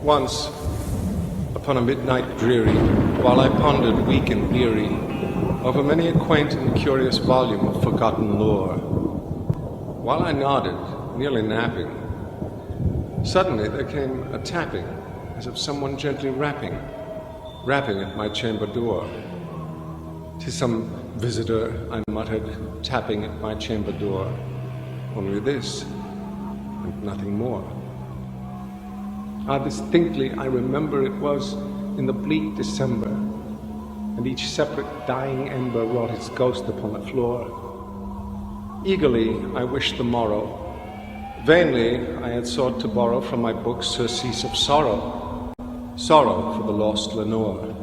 Once, upon a midnight dreary, while I pondered weak and weary over many a quaint and curious volume of forgotten lore, while I nodded, nearly napping, suddenly there came a tapping, as of someone gently rapping at my chamber door. "'Tis some visitor," I muttered, tapping at my chamber door. Only this, and nothing more. How distinctly I remember it was in the bleak December, and each separate dying ember wrought its ghost upon the floor. Eagerly I wished the morrow. Vainly I had sought to borrow from my books surcease of sorrow, sorrow for the lost Lenore,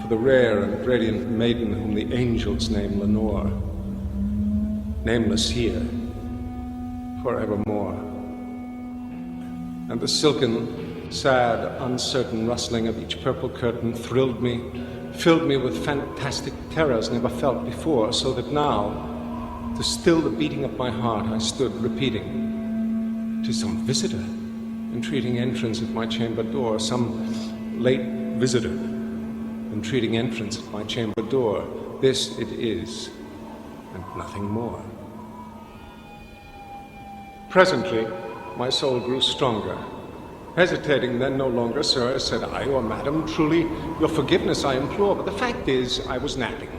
for the rare and radiant maiden whom the angels name Lenore, nameless here, forevermore. And the silken, sad, uncertain rustling of each purple curtain thrilled me, filled me with fantastic terrors never felt before, so that now, to still the beating of my heart, I stood repeating, "'Tis some visitor, entreating entrance at my chamber door, some late visitor, entreating entrance at my chamber door. This it is, and nothing more." Presently, my soul grew stronger. Hesitating then no longer, "Sir," said I, "or madam, truly your forgiveness I implore, but the fact is I was napping.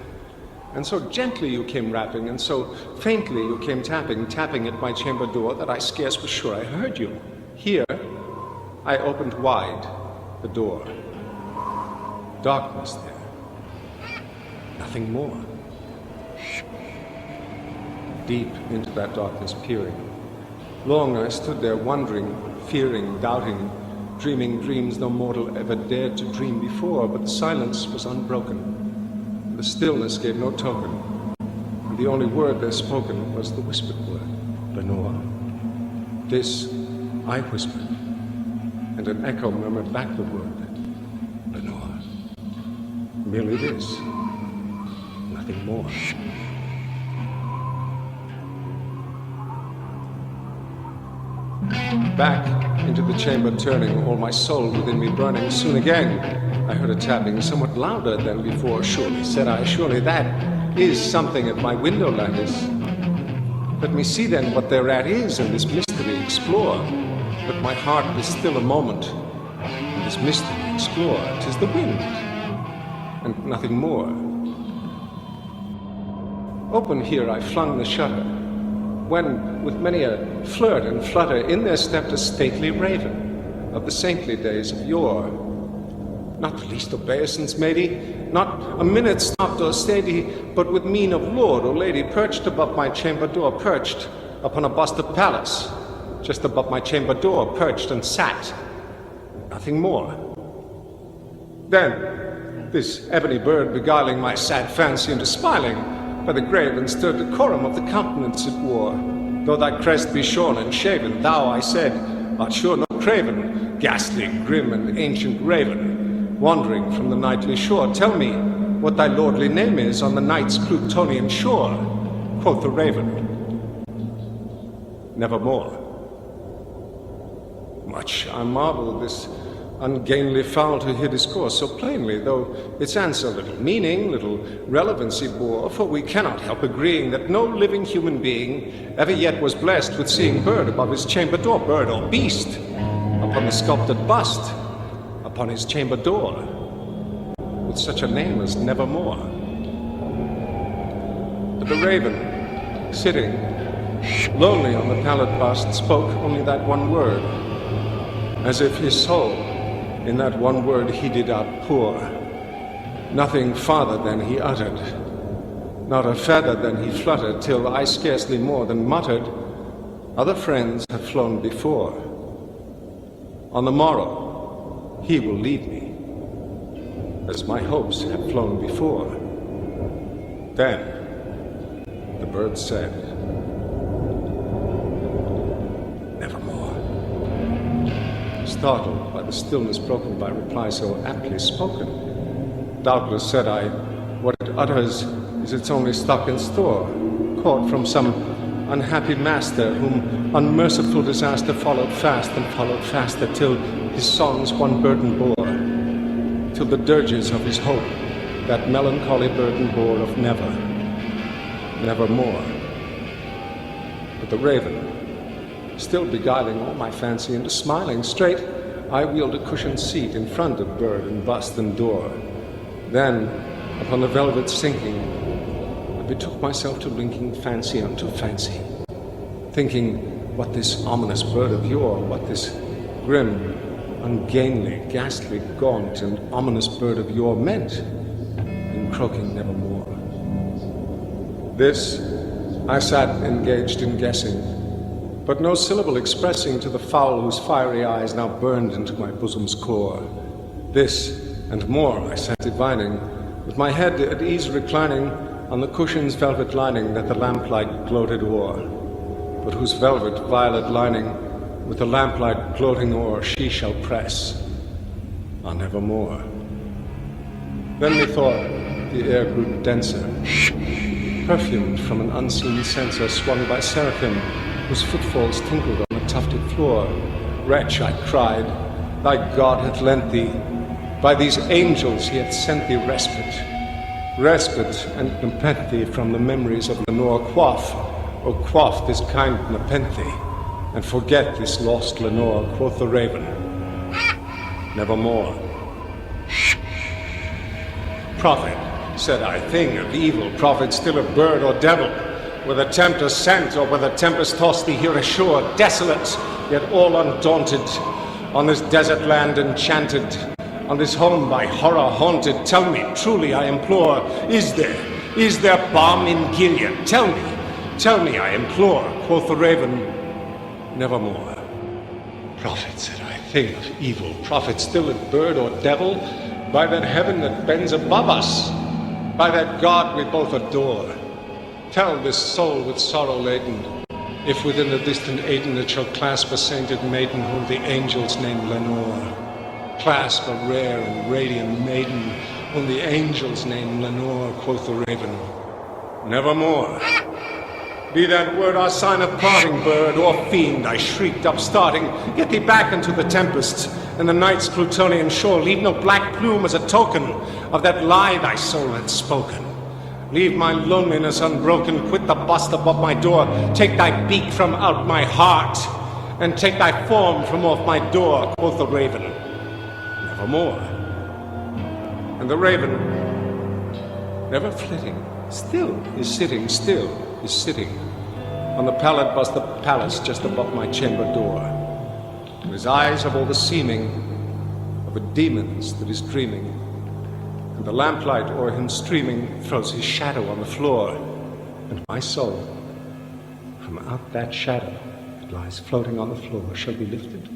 And so gently you came rapping, and so faintly you came tapping at my chamber door, that I scarce was sure I heard you. Here, I opened wide the door. Darkness there. Nothing more. Deep into that darkness peering. Long I stood there wondering, fearing, doubting, dreaming dreams no mortal ever dared to dream before, but the silence was unbroken. The stillness gave no token, and the only word there spoken was the whispered word, "Lenore." This I whispered, and an echo murmured back the word, "Lenore." Merely this, nothing more. Back into the chamber turning, all my soul within me burning, soon again I heard a tapping, somewhat louder than before. "Surely," said I, "surely that is something at my window lattice. Let me see then what thereat is, and this mystery explore." But my heart was still a moment, and this mystery explore. "'Tis the wind, and nothing more." Open here I flung the shutter, when, with many a flirt and flutter, in there stepped a stately raven of the saintly days of yore. Not the least obeisance made he, not a minute stopped or stayed he, but with mien of lord or lady perched above my chamber door, perched upon a bust of Pallas, just above my chamber door, perched and sat, nothing more. Then, this ebony bird beguiling my sad fancy into smiling, by the grave and stirred decorum of the countenance it wore. "Though thy crest be shorn and shaven, thou," I said, "art sure no craven, ghastly, grim, and ancient raven, wandering from the nightly shore. Tell me what thy lordly name is on the night's Plutonian shore." Quoth the raven, "Nevermore." Much I marvel this ungainly fowl to hear discourse so plainly, though its answer little meaning, little relevancy bore, for we cannot help agreeing that no living human being ever yet was blessed with seeing bird above his chamber door, bird or beast, upon the sculptured bust, upon his chamber door, with such a name as Nevermore. But the raven, sitting lonely on the pallid bust, spoke only that one word, as if his soul in that one word he did outpour. Nothing farther than he uttered, not a feather than he fluttered, till I scarcely more than muttered, "Other friends have flown before. On the morrow he will lead me, as my hopes have flown before." Then the bird said, "Nevermore." Startled by the stillness broken by reply so aptly spoken, "Doubtless," said I, "what it utters is its only stock and store, caught from some unhappy master, whom unmerciful disaster followed fast and followed faster, till his songs one burden bore, till the dirges of his hope that melancholy burden bore of never, nevermore. But the raven, still beguiling all my fancy into smiling straight, I wheeled a cushioned seat in front of bird and bust and door. Then, upon the velvet sinking, I betook myself to linking fancy unto fancy, thinking what this ominous bird of yore, what this grim, ungainly, ghastly, gaunt, and ominous bird of yore meant in croaking nevermore. This I sat engaged in guessing, but no syllable expressing to the fowl whose fiery eyes now burned into my bosom's core. This and more I sat divining, with my head at ease reclining on the cushion's velvet lining that the lamplight gloated o'er, but whose velvet violet lining with the lamplight gloating o'er she shall press on nevermore. Then methought the air grew denser, perfumed from an unseen censer swung by seraphim whose footfalls tinkled on a tufted floor. Wretch, I cried, thy God hath lent thee, by these angels he hath sent thee respite, and nepenthe from the memories of Lenore. Quaff this kind nepenthe, and forget this lost Lenore. Quoth the raven, nevermore. Prophet, said I, thing of evil, prophet, still a bird or devil, whether tempter sent or whether tempest tossed thee here ashore, desolate, yet all undaunted, on this desert land enchanted, on this home by horror haunted. Tell me, truly I implore, is there balm in Gilead? Tell me, I implore. Quoth the raven, nevermore. Prophet, said I, thing of evil, prophet, still a bird or devil, by that heaven that bends above us, by that God we both adore. Tell this soul with sorrow laden, if within the distant Aden it shall clasp a sainted maiden whom the angels name Lenore. Clasp a rare and radiant maiden whom the angels name Lenore. Quoth the raven, nevermore. Be that word our sign of parting, bird or fiend, I shrieked, upstarting. Get thee back into the tempest and the night's Plutonian shore. Leave no black plume as a token of that lie thy soul had spoken. Leave my loneliness unbroken, quit the bust above my door. Take thy beak from out my heart, and take thy form from off my door. Quoth the raven, nevermore. And the raven, never flitting, still is sitting, on the pallid bust the palace just above my chamber door. And his eyes have all the seeming of a demon's that is dreaming, and the lamplight o'er him streaming throws his shadow on the floor, and my soul, from out that shadow that lies floating on the floor, shall be lifted